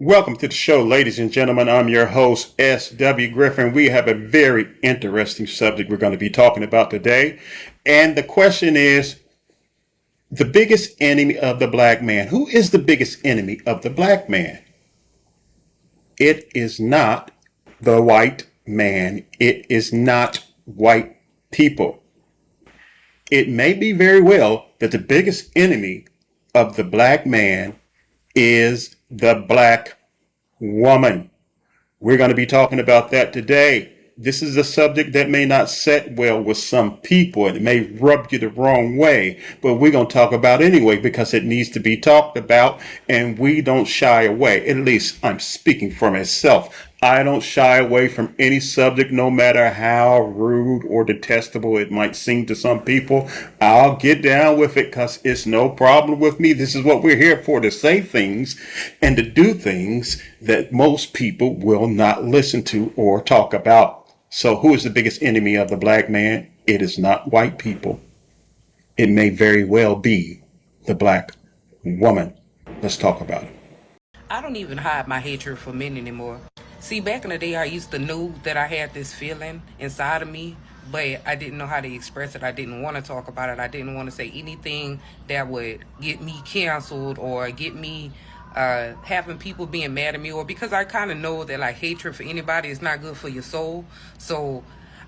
Welcome to the show, ladies and gentlemen. I'm your host, S.W. Griffin. We have a very interesting subject we're going to be talking about today. And the question is the biggest enemy of the black man. Who is the biggest enemy of the black man? It is not the white man. It is not white people. It may be very well that the biggest enemy of the black man is the black woman. We're going to be talking about that today. This is a subject that may not set well with some people. It may rub you the wrong way, but we're going to talk about it anyway because it needs to be talked about, and we don't shy away. At least I'm speaking for myself. I don't shy away from any subject, no matter how rude or detestable it might seem to some people. I'll get down with it because it's no problem with me. This is what we're here for, to say things and to do things that most people will not listen to or talk about. So who is the biggest enemy of the black man? It is not white people. It may very well be the black woman. Let's talk about it. I don't even hide my hatred for men anymore. See, back in the day, I used to know that I had this feeling inside of me, but I didn't know how to express it. I didn't want to talk about it. I didn't want to say anything that would get me canceled or get me having people being mad at me, or because I kind of know that like hatred for anybody is not good for your soul. So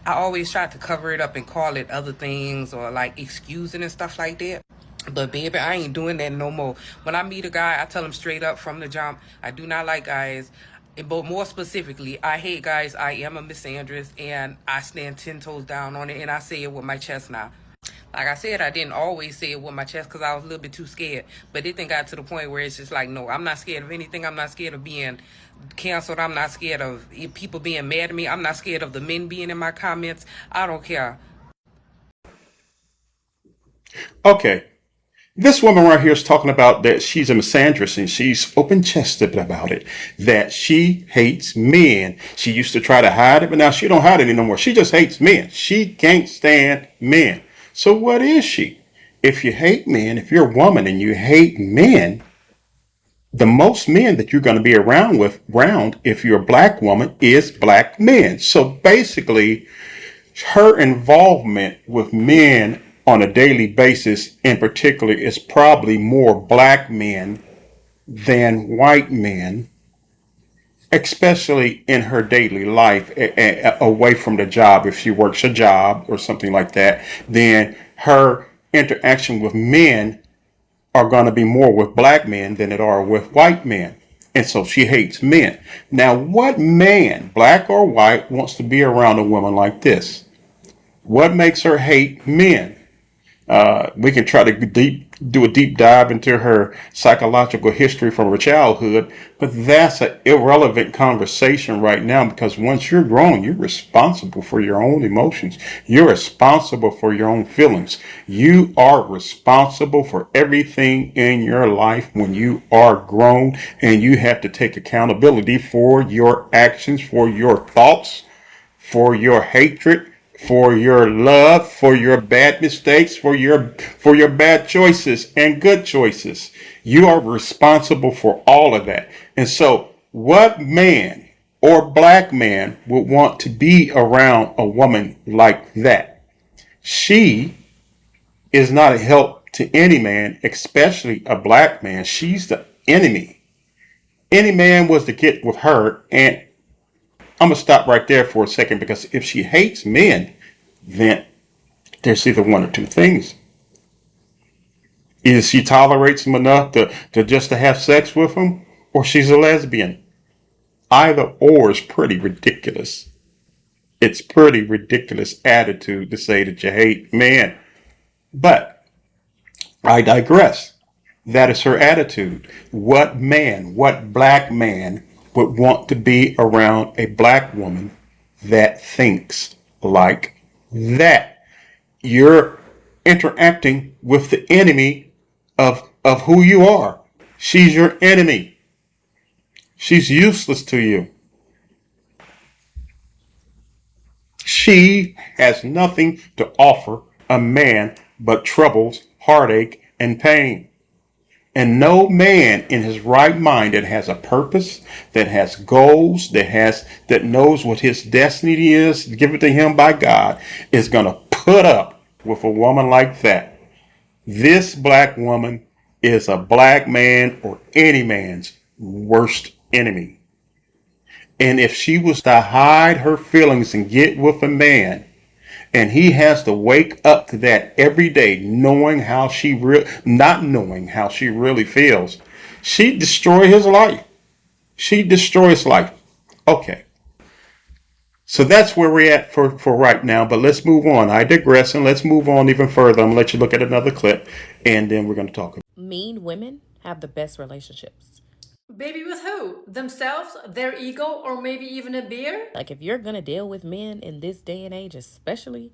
I always tried to cover it up and call it other things or like excusing and stuff like that. But baby, I ain't doing that no more. When I meet a guy, I tell him straight up from the jump, I do not like guys. But more specifically, I hate guys. I am a misandrist, and I stand 10 toes down on it, and I say it with my chest now. Like I said, I didn't always say it with my chest because I was a little bit too scared. But it then got to the point where it's just like, no, I'm not scared of anything. I'm not scared of being canceled. I'm not scared of people being mad at me. I'm not scared of the men being in my comments. I don't care. Okay. This woman right here is talking about that she's a misandrist and she's open chested about it, that she hates men. She used to try to hide it, but now she don't hide it anymore. She just hates men. She can't stand men. So what is she? If you hate men, if you're a woman and you hate men, the most men that you're going to be around if you're a black woman is black men. So basically, her involvement with men on a daily basis in particular is probably more black men than white men, especially in her daily life away from the job. If she works a job or something like that, then her interaction with men are going to be more with black men than it are with white men. And so she hates men. Now, what man, black or white, wants to be around a woman like this? What makes her hate men? We can try to do a deep dive into her psychological history from her childhood, but that's an irrelevant conversation right now because once you're grown, you're responsible for your own emotions. You're responsible for your own feelings. You are responsible for everything in your life when you are grown, and you have to take accountability for your actions, for your thoughts, for your hatred, for your love, for your bad mistakes, for your bad choices and good choices. You are responsible for all of that. And so, what man or black man would want to be around a woman like that? She is not a help to any man, especially a black man. She's the enemy. Any man was to get with her, and I'm going to stop right there for a second because if she hates men, then there's either one or two things. Either she tolerates them enough to just to have sex with them, or she's a lesbian. Either or is pretty ridiculous. It's pretty ridiculous attitude to say that you hate men. But I digress. That is her attitude. What man, what black man would want to be around a black woman that thinks like that? You're interacting with the enemy of who you are. She's your enemy. She's useless to you. She has nothing to offer a man but troubles, heartache, and pain. And no man in his right mind that has a purpose, that has goals, that knows what his destiny is given to him by God, is going to put up with a woman like that. This black woman is a black man or any man's worst enemy. And if she was to hide her feelings and get with a man, and he has to wake up to that every day, not knowing how she really feels, she destroy his life. She destroys life. Okay. So that's where we're at for right now. But let's move on. I digress, and let's move on even further. I'm going to let you look at another clip, and then we're going to talk. Mean women have the best relationships. Baby, with who? Themselves, their ego, or maybe even a beer? Like, if you're gonna deal with men in this day and age, especially,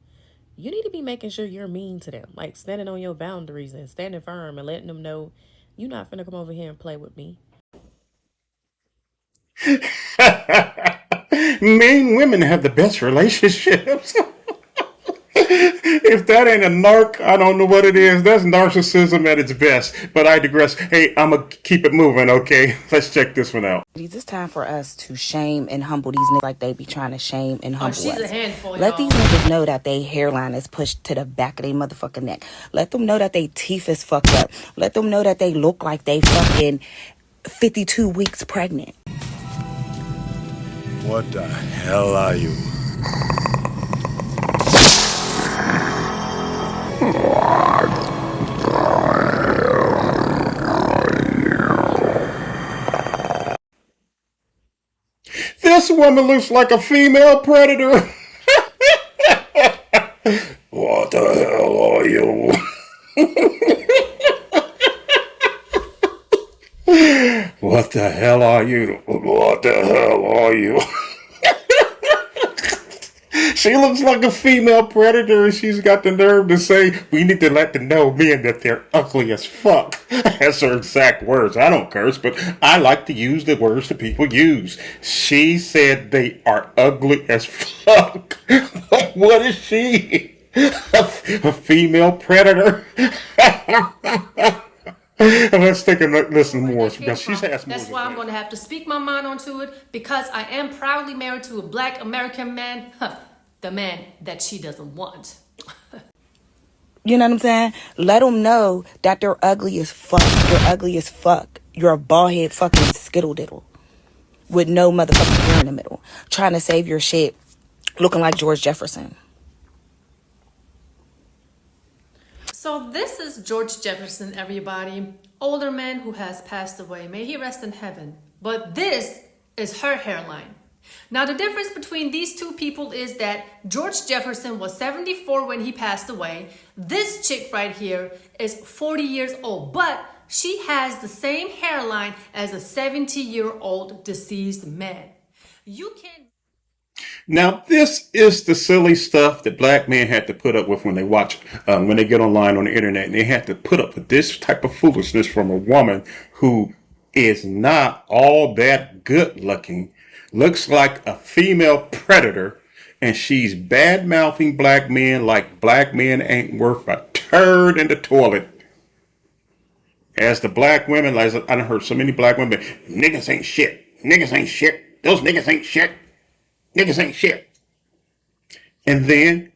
you need to be making sure you're mean to them. Like, standing on your boundaries and standing firm and letting them know you're not finna come over here and play with me. Mean women have the best relationships. If that ain't a narc, I don't know what it is. That's narcissism at its best. But I digress. Hey, I'm going to keep it moving, okay? Let's check this one out. It's time for us to shame and humble these niggas like they be trying to shame and humble she's us. a handful, Let y'all. these niggas know that they hairline is pushed to the back of their motherfucking neck. Let them know that they teeth is fucked up. Let them know that they look like they fucking 52 weeks pregnant. What the hell are you? This woman looks like a female predator. What the hell are you? What the hell are you? What the hell are you? She looks like a female predator, and she's got the nerve to say, we need to let them know men that they're ugly as fuck. That's her exact words. I don't curse, but I like to use the words that people use. She said they are ugly as fuck. What is she? A female predator? Let's take a listen more, because she has more. That's why I'm going to have to speak my mind onto it, because I am proudly married to a black American man. The man that she doesn't want. You know what I'm saying? Let them know that they're ugly as fuck. You're ugly as fuck. You're a bald head fucking skittle diddle with no motherfucking hair in the middle, trying to save your shit looking like George Jefferson. So this is George Jefferson, everybody. Older man who has passed away. May he rest in heaven. But this is her hairline. Now, the difference between these two people is that George Jefferson was 74 when he passed away. This chick right here is 40 years old, but she has the same hairline as a 70-year-old deceased man. You can... Now, this is the silly stuff that black men had to put up with when they watch, when they get online on the internet, and they had to put up with this type of foolishness from a woman who is not all that good looking, looks like a female predator, and she's bad-mouthing black men like black men ain't worth a turd in the toilet. As the black women, like I done heard so many black women, niggas ain't shit. Niggas ain't shit. Those niggas ain't shit. Niggas ain't shit. And then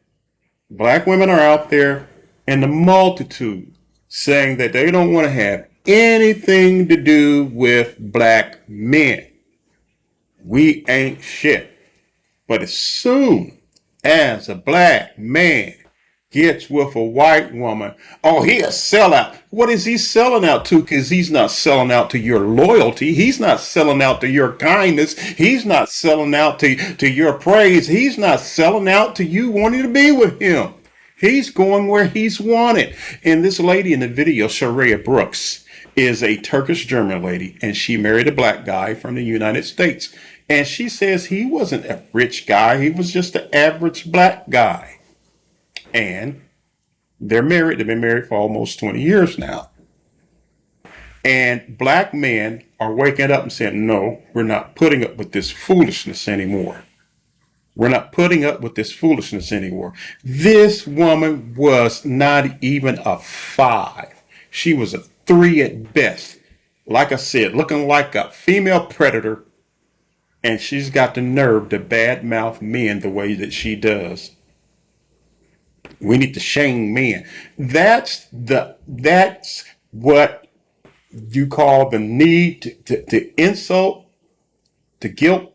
black women are out there in the multitude saying that they don't want to have anything to do with black men. We ain't shit. But as soon as a black man gets with a white woman, oh, he a sellout. What is he selling out to? Because he's not selling out to your loyalty. He's not selling out to your kindness. He's not selling out to your praise. He's not selling out to you wanting to be with him. He's going where he's wanted. And this lady in the video, Sharia Brooks, is a Turkish-German lady, and she married a black guy from the United States. And she says he wasn't a rich guy. He was just an average black guy. And they're married. They've been married for almost 20 years now. And black men are waking up and saying, no, we're not putting up with this foolishness anymore. We're not putting up with this foolishness anymore. This woman was not even a 5. She was a 3 at best. Like I said, looking like a female predator, and she's got the nerve to badmouth men the way that she does. We need to shame men. That's what you call the need to insult, to guilt,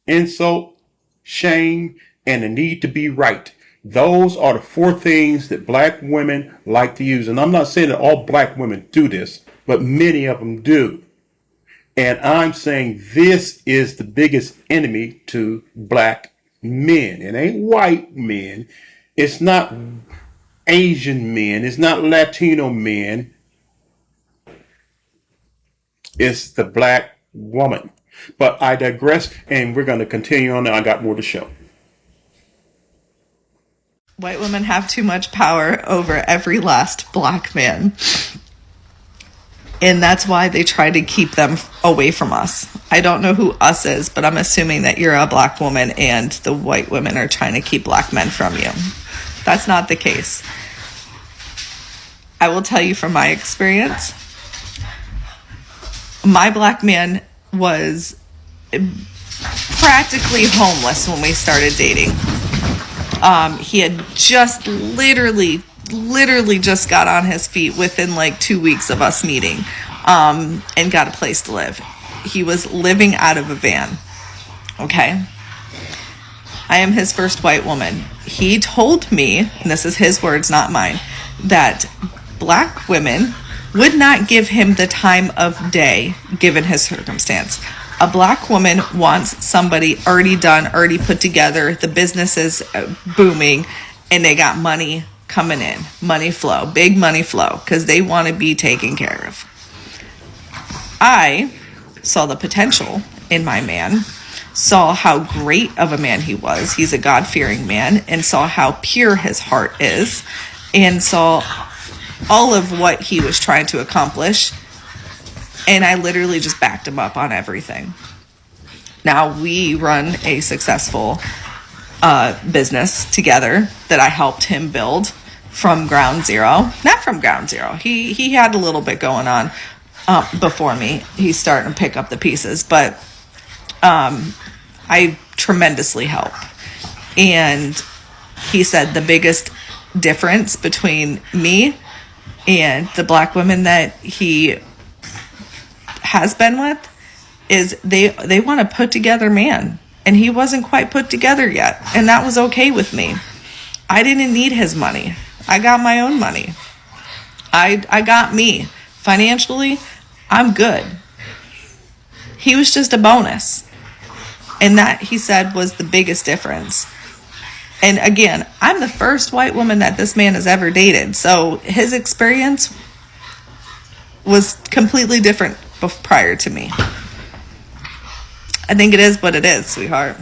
insult, shame, and the need to be right. Those are the 4 things that black women like to use. And I'm not saying that all black women do this, but many of them do. And I'm saying this is the biggest enemy to black men. It ain't white men. It's not Asian men. It's not Latino men. It's the black woman. But I digress, and we're going to continue on. I got more to show. White women have too much power over every last black man. And that's why they try to keep them away from us. I don't know who us is, but I'm assuming that you're a black woman and the white women are trying to keep black men from you. That's not the case. I will tell you from my experience, my black man was practically homeless when we started dating. He had just literally just got on his feet within like 2 weeks of us meeting, and got a place to live. He was living out of a van. Okay. I am his first white woman. He told me, and this is his words, not mine, that black women would not give him the time of day given his circumstance. A black woman wants somebody already done, already put together, the business is booming, and they got money coming in, money flow, big money flow, because they want to be taken care of. I saw the potential in my man, saw how great of a man he was. He's a God-fearing man, and saw how pure his heart is, and saw all of what he was trying to accomplish. And I literally just backed him up on everything. Now we run a successful business together that I helped him build from ground zero. Not from ground zero. He had a little bit going on before me. He's starting to pick up the pieces, but I tremendously help. And he said the biggest difference between me and the black women that he has been with is they want a put together man, and he wasn't quite put together yet, and that was okay with me. I didn't need his money. I got my own money. I got me financially. I'm good. He was just a bonus, and that, he said, was the biggest difference. And again, I'm the first white woman that this man has ever dated, so his experience was completely different prior to me. I think it is what it is, sweetheart.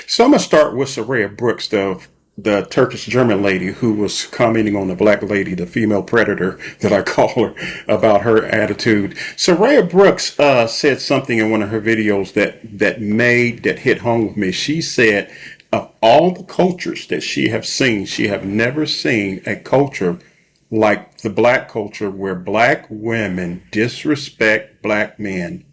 So I'm going to start with Soraya Brooks, the Turkish German lady who was commenting on the black lady, the female predator that I call her, about her attitude. Soraya Brooks said something in one of her videos that hit home with me. She said, of all the cultures that she have never seen a culture like the black culture where black women disrespect black men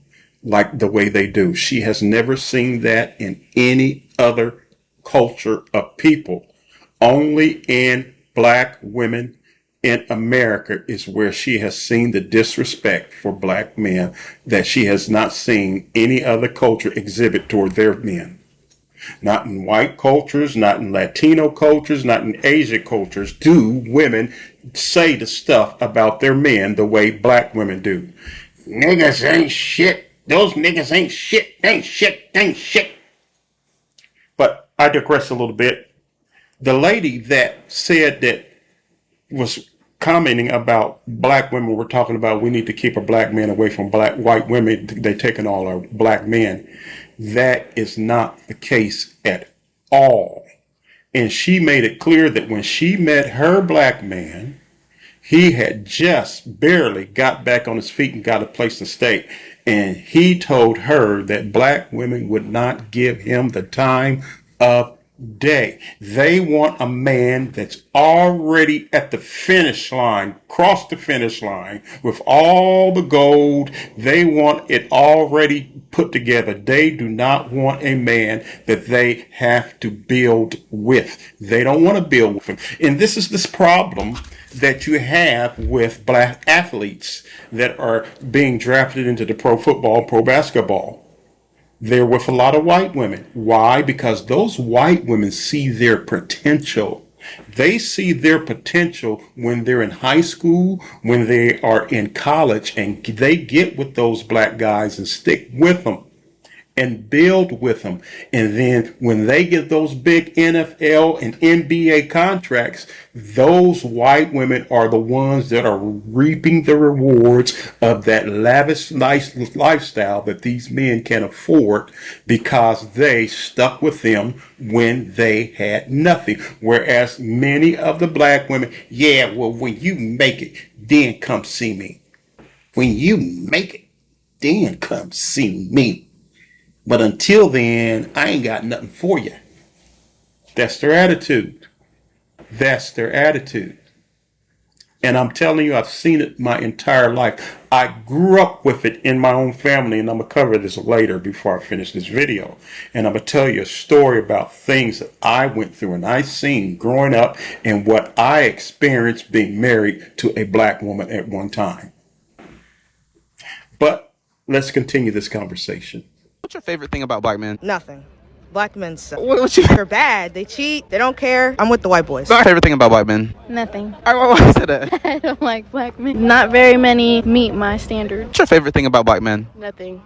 like the way they do. She has never seen that in any other culture of people. Only in black women in America is where she has seen the disrespect for black men that she has not seen any other culture exhibit toward their men. Not in white cultures, not in Latino cultures, not in Asian cultures do women say the stuff about their men the way black women do. Niggas ain't shit. Those niggas ain't shit. They ain't shit. They ain't shit. But I digress a little bit. The lady that said that was commenting about black women, we're talking about we need to keep a black man away from white women. They taking all our black men. That is not the case at all. And she made it clear that when she met her black man, he had just barely got back on his feet and got a place to stay. And he told her that black women would not give him the time of day. They want a man that's already at the finish line, crossed the finish line with all the gold. They want it already put together. They do not want a man that they have to build with. They don't want to build with him. And this is this problem that you have with black athletes that are being drafted into the pro football, pro basketball. They're with a lot of white women. Why? Because those white women see their potential. They see their potential when they're in high school, when they are in college, and they get with those black guys and stick with them and build with them. And then when they get those big NFL and NBA contracts, those white women are the ones that are reaping the rewards of that lavish, nice lifestyle that these men can afford because they stuck with them when they had nothing. Whereas many of the black women, yeah, well, when you make it, then come see me. When you make it, then come see me. But until then, I ain't got nothing for you. That's their attitude. That's their attitude. And I'm telling you, I've seen it my entire life. I grew up with it in my own family, and I'm going to cover this later before I finish this video. And I'm going to tell you a story about things that I went through and I seen growing up and what I experienced being married to a black woman at one time. But let's continue this conversation. What's your favorite thing about black men? Nothing. Black men suck. What's your They're bad. They cheat. They don't care. I'm with the white boys. favorite thing about black men? Nothing. Why is that? I don't like black men. Not very many meet my standards. What's your favorite thing about black men? Nothing.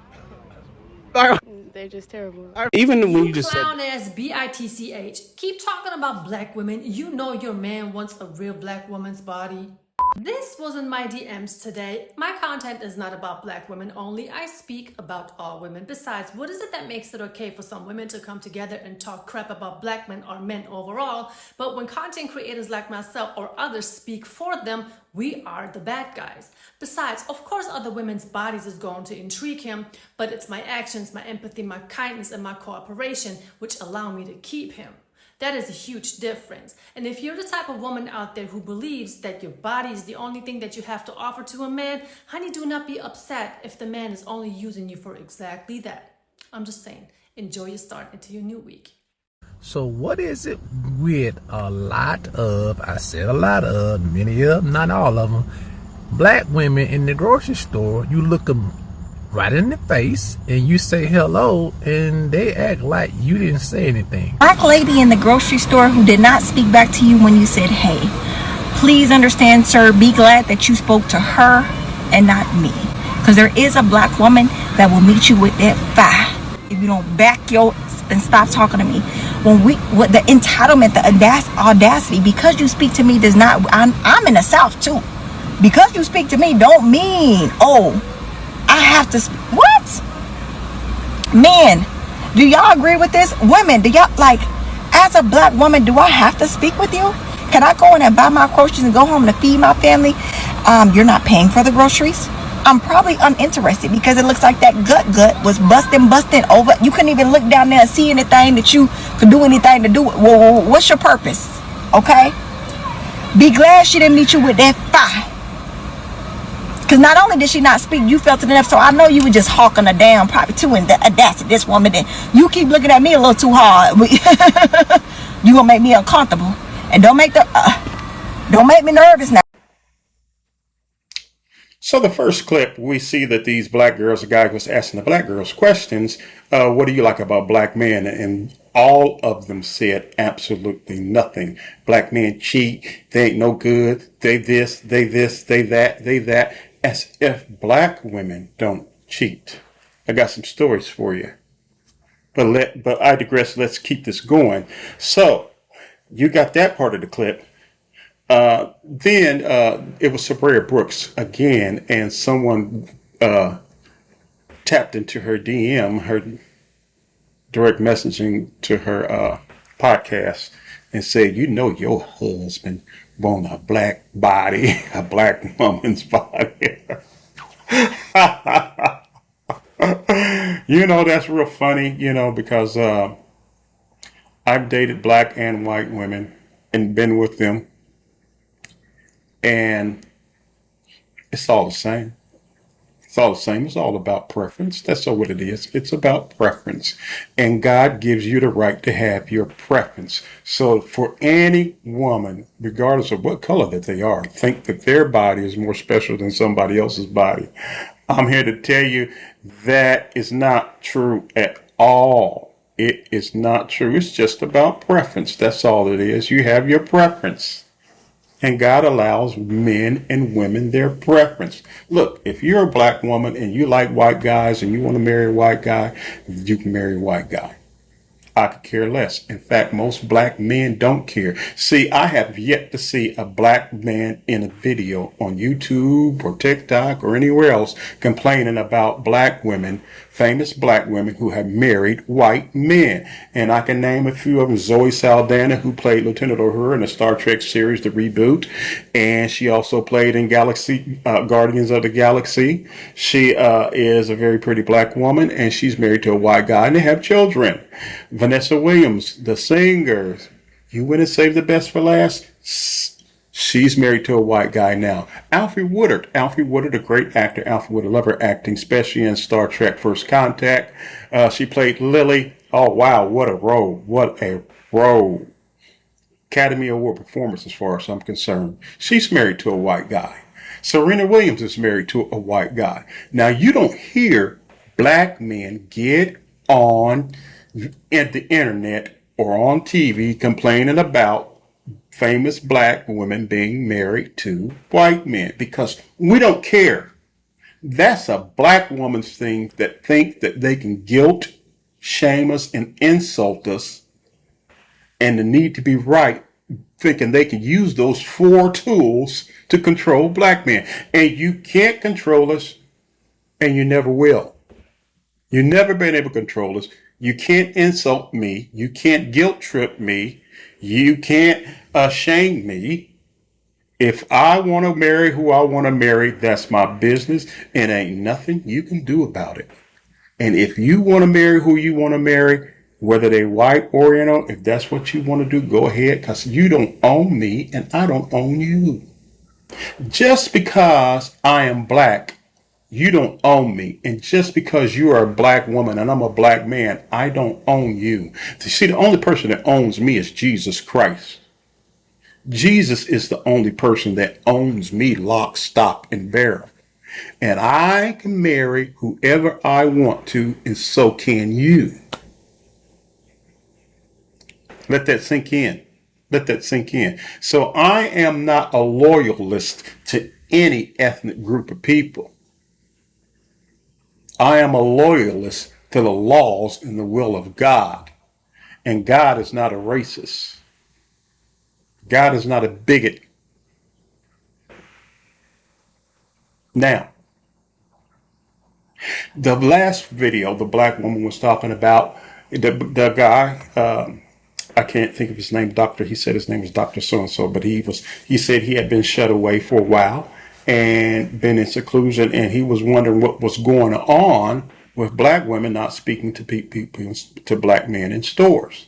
They're just terrible. Even when you You just said clown ass bitch. Keep talking about black women. You know your man wants a real black woman's body. This wasn't my DMs today. My content is not about black women only. I speak about all women. Besides, what is it that makes it okay for some women to come together and talk crap about black men or men overall? But when content creators like myself or others speak for them, we are the bad guys. Besides, of course, other women's bodies is going to intrigue him, but it's my actions, my empathy, my kindness, and my cooperation which allow me to keep him. That is a huge difference. And if you're the type of woman out there who believes that your body is the only thing that you have to offer to a man, honey, do not be upset if the man is only using you for exactly that. I'm just saying, enjoy your start into your new week. So what is it with a lot of, I said a lot of, many of them, not all of them, black women in the grocery store, you look them right in the face and you say hello and they act like you didn't say anything. Black lady in the grocery store who did not speak back to you when you said hey. Please understand, sir, be glad that you spoke to her and not me. Because there is a black woman that will meet you with that fire if you don't back your and stop talking to me. With the entitlement, the audacity, because you speak to me does not, I'm in the South too. Because you speak to me don't mean, I have to, what? Men, do y'all agree with this? Women, do y'all, like, as a black woman, do I have to speak with you? Can I go in and buy my groceries and go home to feed my family? You're not paying for the groceries? I'm probably uninterested because it looks like that gut was busting over. You couldn't even look down there and see anything that you could do anything to do. Well, what's your purpose? Okay? Be glad she didn't meet you with that fire. Because not only did she not speak, you felt it enough. So I know you were just hawking her down probably too. And that's this woman. Then you keep looking at me a little too hard. You gonna make me uncomfortable. And don't make me nervous now. So the first clip, we see that these black girls, the guy was asking the black girls questions, what do you like about black men? And all of them said absolutely nothing. Black men cheat, they ain't no good, they this, they that, as if black women don't cheat. I got some stories for you. But I digress, let's keep this going. So, you got that part of the clip. Then it was Sabria Brooks again, and someone tapped into her DM, her direct messaging to her podcast, and said, you know your husband want a black body, a black woman's body. You know, that's real funny, you know, because I've dated black and white women and been with them, and it's all the same. It's all the same. It's all about preference. That's all what it is. It's about preference. And God gives you the right to have your preference. So for any woman, regardless of what color that they are, think that their body is more special than somebody else's body. I'm here to tell you that is not true at all. It is not true. It's just about preference. That's all it is. You have your preference. And God allows men and women their preference. Look, if you're a black woman and you like white guys and you want to marry a white guy, you can marry a white guy. I could care less. In fact, most black men don't care. See, I have yet to see a black man in a video on YouTube or TikTok or anywhere else complaining about black women, famous black women who have married white men. And I can name a few of them. Zoe Saldana, who played Lieutenant Uhura in the Star Trek series, the reboot. And she also played in Guardians of the Galaxy. She is a very pretty black woman, and she's married to a white guy, and they have children. Vanessa Williams, the singer, you went and saved the best for last. She's married to a white guy now. Alfre Woodard, a great actor. Alfre Woodard, love her acting, especially in Star Trek First Contact. She played Lily. Oh, wow, what a role. What a role. Academy Award performance as far as I'm concerned. She's married to a white guy. Serena Williams is married to a white guy. Now, you don't hear black men get on the internet or on TV complaining about famous black women being married to white men because we don't care. That's a black woman's thing that think that they can guilt, shame us, and insult us, and the need to be right, thinking they can use those four tools to control black men. And you can't control us, and you never will. You've never been able to control us. You can't insult me. You can't guilt trip me. You can't shame me. If I want to marry who I want to marry, that's my business, and ain't nothing you can do about it. And if you want to marry who you want to marry, whether they white, oriental, if that's what you want to do, go ahead, because you don't own me and I don't own you. Just because I am black, you don't own me. And just because you are a black woman and I'm a black man, I don't own you. See, the only person that owns me is Jesus Christ. Jesus is the only person that owns me lock, stock, and barrel. And I can marry whoever I want to, and so can you. Let that sink in. Let that sink in. So I am not a loyalist to any ethnic group of people. I am a loyalist to the laws and the will of God. And God is not a racist. God is not a bigot. Now, the last video, the black woman was talking about the guy, I can't think of his name, doctor. He said his name was Dr. So-and-so, but he said he had been shut away for a while and been in seclusion, and he was wondering what was going on with black women not speaking to people, to black men in stores.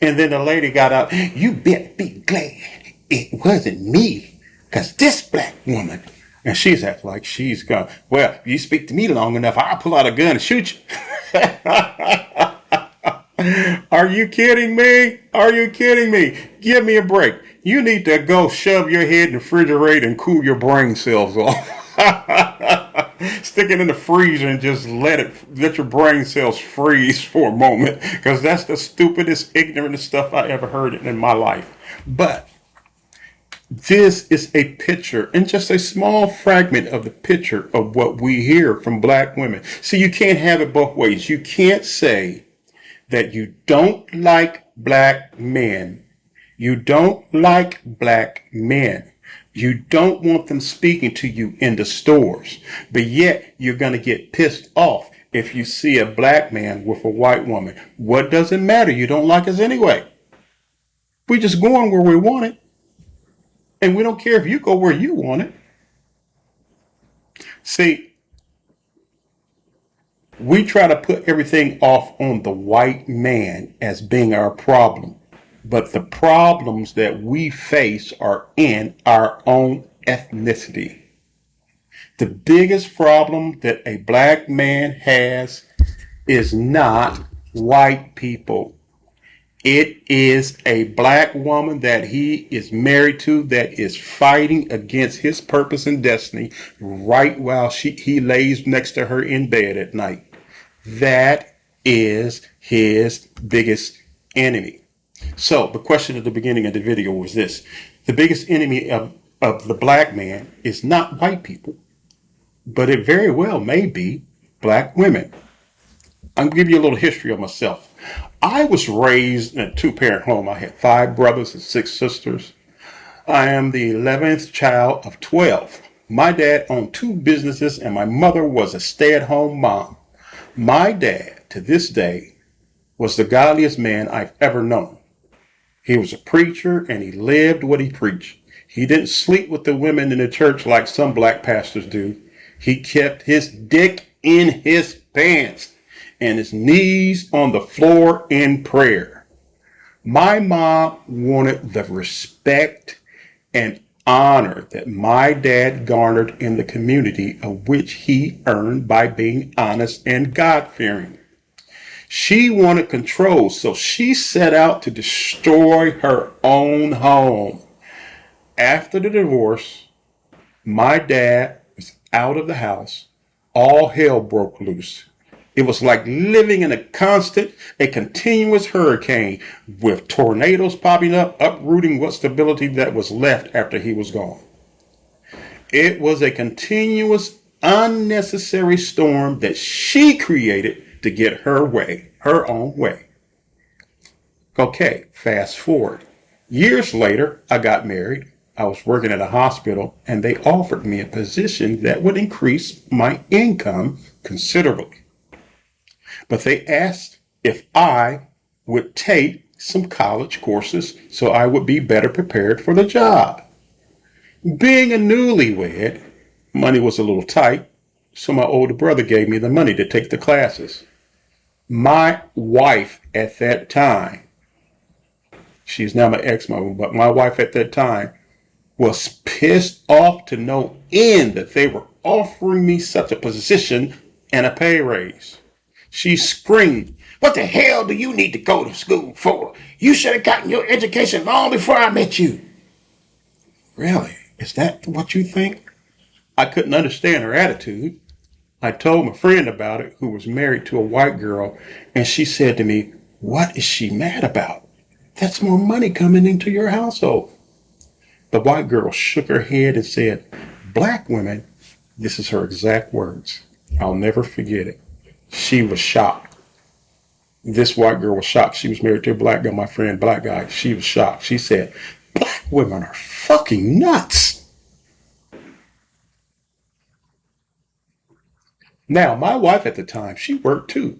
And then the lady got out, you better be glad it wasn't me, because this black woman, and she's acting like she's gone, well, you speak to me long enough, I'll pull out a gun and shoot you. Are you kidding me? Are you kidding me? Give me a break. You need to go shove your head in the refrigerator and cool your brain cells off. Stick it in the freezer and just let your brain cells freeze for a moment, because that's the stupidest, ignorant stuff I ever heard in my life. But this is a picture, and just a small fragment of the picture of what we hear from black women. See, you can't have it both ways. You can't say that you don't like black men. You don't like black men. You don't want them speaking to you in the stores, but yet you're going to get pissed off if you see a black man with a white woman. What does it matter? You don't like us anyway. We just going where we want it, and we don't care if you go where you want it. See, We try to put everything off on the white man as being our problem. But the problems that we face are in our own ethnicity. The biggest problem that a black man has is not white people. It is a black woman that he is married to that is fighting against his purpose and destiny right while he lays next to her in bed at night. That is his biggest enemy. So the question at the beginning of the video was this. The biggest enemy of the black man is not white people, but it very well may be black women. I'm going to give you a little history of myself. I was raised in a two-parent home. I had 5 brothers and 6 sisters. I am the 11th child of 12. My dad owned 2 businesses and my mother was a stay-at-home mom. My dad, to this day, was the godliest man I've ever known. He was a preacher and he lived what he preached. He didn't sleep with the women in the church like some black pastors do. He kept his dick in his pants and his knees on the floor in prayer. My mom wanted the respect and honor that my dad garnered in the community, of which he earned by being honest and God-fearing. She wanted control, so she set out to destroy her own home. After the divorce, my dad was out of the house. All hell broke loose. It was like living in a continuous hurricane with tornadoes popping up, uprooting what stability that was left after he was gone. It was a continuous, unnecessary storm that she created to get her way, her own way. Okay, fast forward. Years later, I got married. I was working at a hospital and they offered me a position that would increase my income considerably. But they asked if I would take some college courses so I would be better prepared for the job. Being a newlywed, money was a little tight, so my older brother gave me the money to take the classes. My wife at that time, she's now my ex-mother, but my wife at that time was pissed off to no end that they were offering me such a position and a pay raise. She screamed, "What the hell do you need to go to school for? You should have gotten your education long before I met you." Really? Is that what you think? I couldn't understand her attitude. I told my friend about it, who was married to a white girl, and she said to me, "What is she mad about? That's more money coming into your household." The white girl shook her head and said, "Black women," this is her exact words, I'll never forget it. She was shocked. This white girl was shocked. She was married to a black guy, my friend, black guy. She was shocked. She said, "Black women are fucking nuts." Now, my wife at the time, she worked too.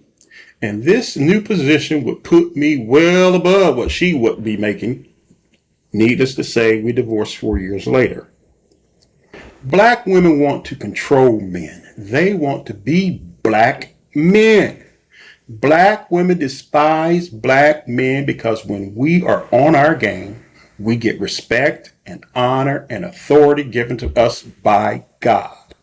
And this new position would put me well above what she would be making. Needless to say, we divorced 4 years later. Black women want to control men. They want to be black men. Black women despise black men because when we are on our game, we get respect and honor and authority given to us by God.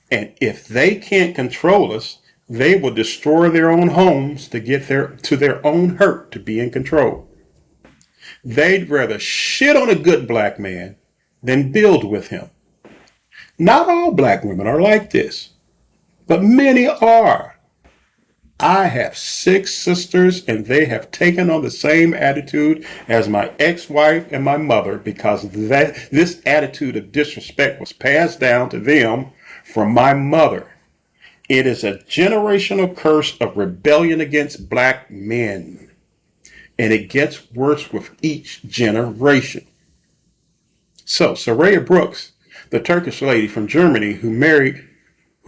And if they can't control us, they will destroy their own homes to get to their own hurt to be in control. They'd rather shit on a good black man than build with him. Not all black women are like this, but many are. I have 6 sisters and they have taken on the same attitude as my ex-wife and my mother because this attitude of disrespect was passed down to them from my mother. It is a generational curse of rebellion against black men. And it gets worse with each generation. So, Soraya Brooks, the Turkish lady from Germany who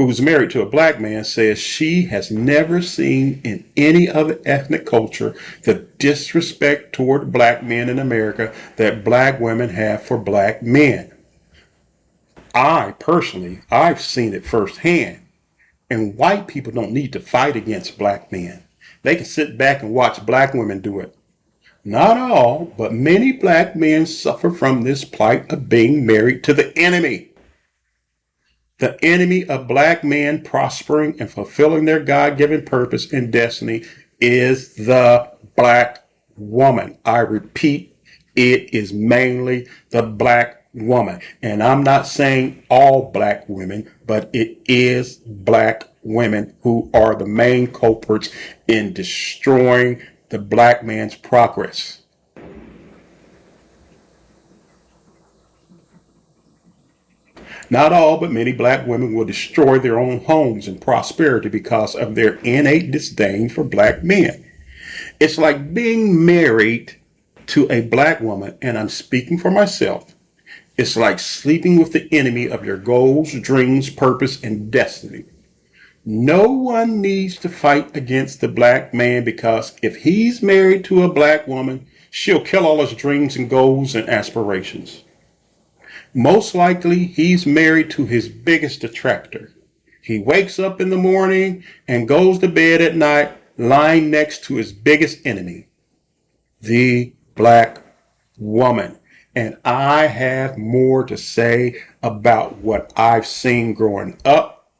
was married to a black man, says she has never seen in any other ethnic culture the disrespect toward black men in America that black women have for black men. I've seen it firsthand. And white people don't need to fight against black men. They can sit back and watch black women do it. Not all, but many black men suffer from this plight of being married to the enemy. The enemy of black men prospering and fulfilling their God-given purpose and destiny is the black woman. I repeat, it is mainly the black woman. And I'm not saying all black women, but it is black women who are the main culprits in destroying the black man's progress. Not all, but many black women will destroy their own homes and prosperity because of their innate disdain for black men. It's like being married to a black woman, and I'm speaking for myself. It's like sleeping with the enemy of your goals, dreams, purpose, and destiny. No one needs to fight against the black man because if he's married to a black woman, she'll kill all his dreams and goals and aspirations. Most likely, he's married to his biggest detractor. He wakes up in the morning and goes to bed at night lying next to his biggest enemy, the black woman. And I have more to say about what I've seen growing up,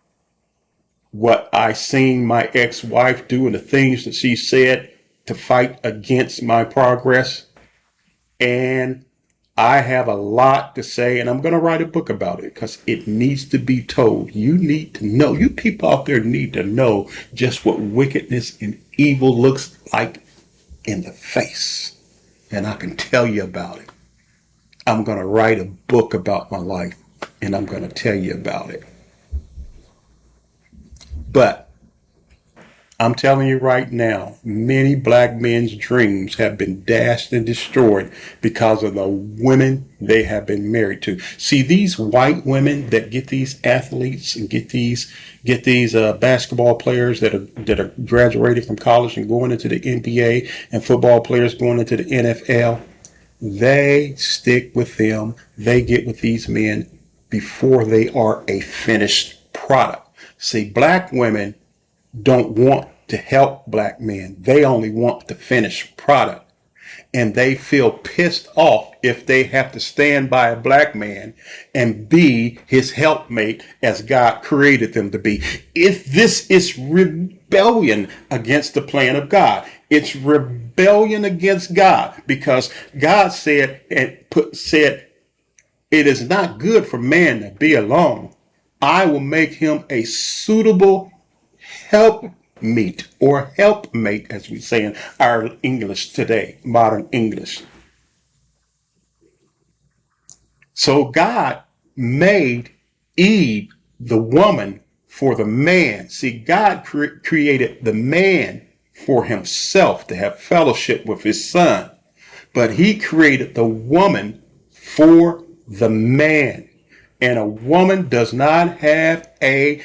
what I seen my ex-wife do, and the things that she said to fight against my progress. And I have a lot to say, and I'm going to write a book about it because it needs to be told. You need to know, you people out there need to know just what wickedness and evil looks like in the face. And I can tell you about it. I'm going to write a book about my life, and I'm going to tell you about it. But I'm telling you right now, many black men's dreams have been dashed and destroyed because of the women they have been married to. See, these white women that get these athletes and get these basketball players that are graduating from college and going into the NBA, and football players going into the NFL, they stick with them. They get with these men before they are a finished product. See, black women don't want to help black men. They only want the finished product. And they feel pissed off if they have to stand by a black man and be his helpmate as God created them to be. If this is rebellion against the plan of God, it's rebellion against God, because God said it is not good for man to be alone. I will make him a suitable helpmeet, or helpmate, as we say in our English today, modern English. So God made Eve the woman for the man. See, God created the man for himself to have fellowship with his son, but he created the woman for the man. And a woman does not have a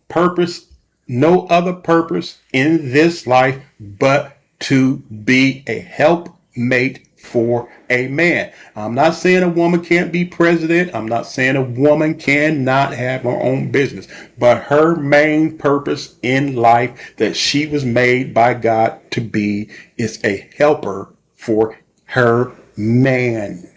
purpose, no other purpose in this life but to be a helpmate for a man. I'm not saying a woman can't be president. I'm not saying a woman cannot have her own business. But her main purpose in life that she was made by God to be is a helper for her man.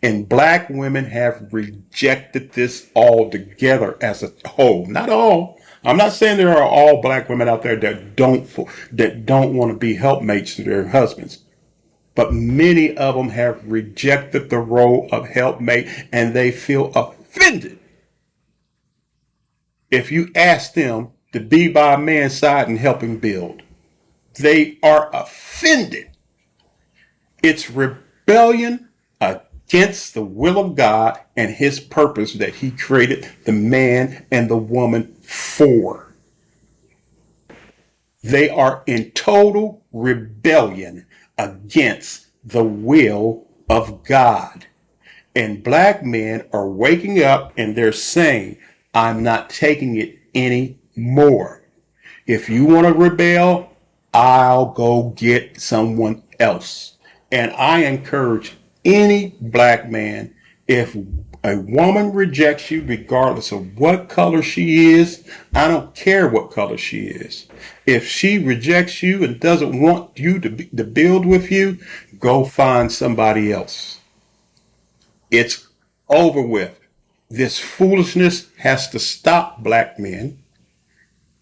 And black women have rejected this altogether as a whole. Not all. I'm not saying there are all black women out there that don't want to be helpmates to their husbands. But many of them have rejected the role of helpmate, and they feel offended if you ask them to be by a man's side and help him build. They are offended. It's rebellion against the will of God and his purpose that he created the man and the woman for. They are in total rebellion against the will of God. And black men are waking up and they're saying, I'm not taking it anymore. If you want to rebel, I'll go get someone else. And I encourage any black man, if A woman rejects you regardless of what color she is. I don't care what color she is. If she rejects you and doesn't want you to build with you, go find somebody else. It's over with. This foolishness has to stop, black men.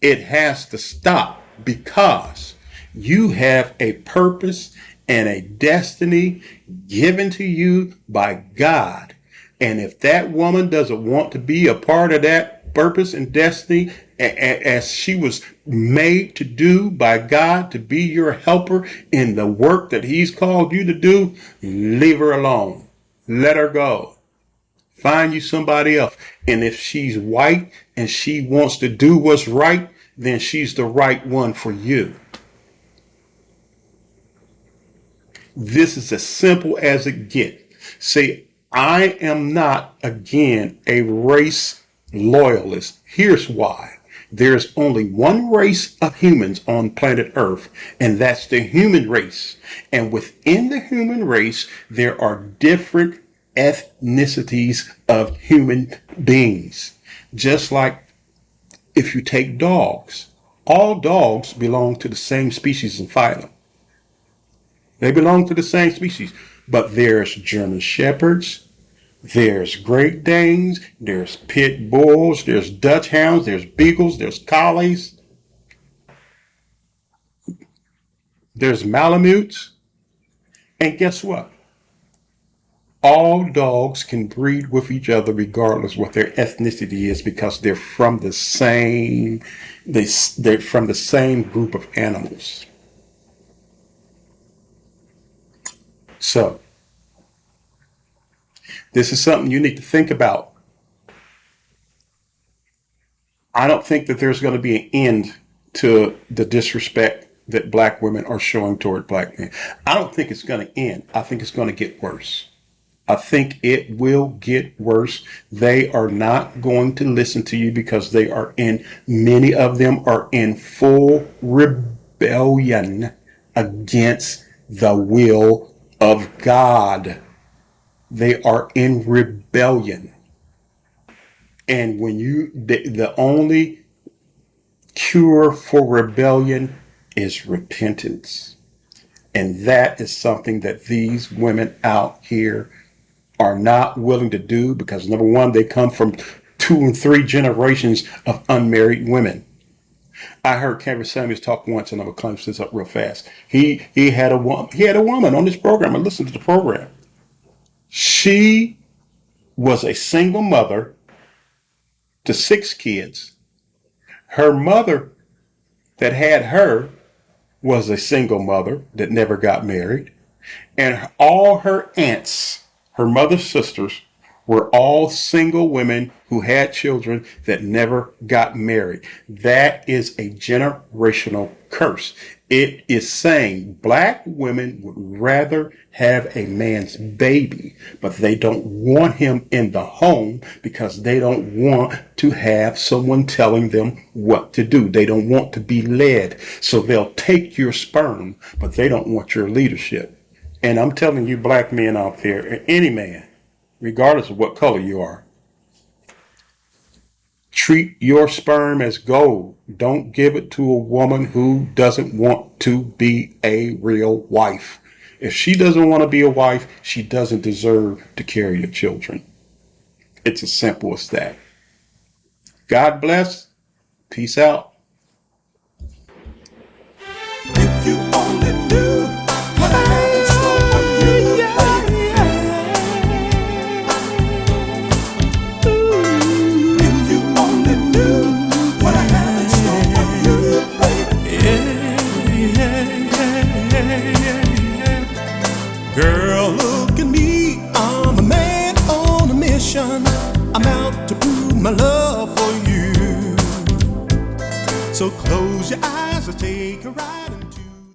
It has to stop because you have a purpose and a destiny given to you by God. And if that woman doesn't want to be a part of that purpose and destiny, as she was made to do by God, to be your helper in the work that He's called you to do, leave her alone. Let her go. Find you somebody else. And if she's white and she wants to do what's right, then she's the right one for you. This is as simple as it gets. See, I am not, again, a race loyalist. Here's why. There's only one race of humans on planet Earth, and that's the human race. And within the human race, there are different ethnicities of human beings. Just like if you take dogs, all dogs belong to the same species and phylum. They belong to the same species, but there's German Shepherds, there's Great Danes, there's Pit Bulls, there's Dutch Hounds, there's Beagles, there's Collies, there's Malamutes, and guess what? All dogs can breed with each other regardless what their ethnicity is because they're from the same group of animals. So, this is something you need to think about. I don't think that there's going to be an end to the disrespect that black women are showing toward black men. I don't think it's going to end. I think it's going to get worse. I think it will get worse. They are not going to listen to you because many of them are in full rebellion against the will of God. They are in rebellion. And when the only cure for rebellion is repentance. And that is something that these women out here are not willing to do because, number one, they come from 2 and 3 generations of unmarried women. I heard Kevin Samuels talk once, and I'm gonna cleanse this up real fast. He had a woman on this program. I listened to the program. She was a single mother to 6 kids. Her mother that had her was a single mother that never got married, and all her aunts, her mother's sisters, were all single women who had children that never got married. That is a generational curse. It is saying black women would rather have a man's baby, but they don't want him in the home because they don't want to have someone telling them what to do. They don't want to be led. So they'll take your sperm, but they don't want your leadership. And I'm telling you, black men out there, any man, regardless of what color you are, treat your sperm as gold. Don't give it to a woman who doesn't want to be a real wife. If she doesn't want to be a wife, she doesn't deserve to carry your children. It's as simple as that. God bless. Peace out. If you only knew what I have in store for you, if you only knew what I have in store for you, girl, look at me. I'm a man on a mission. I'm out to prove my love for you. So close your eyes and take a ride.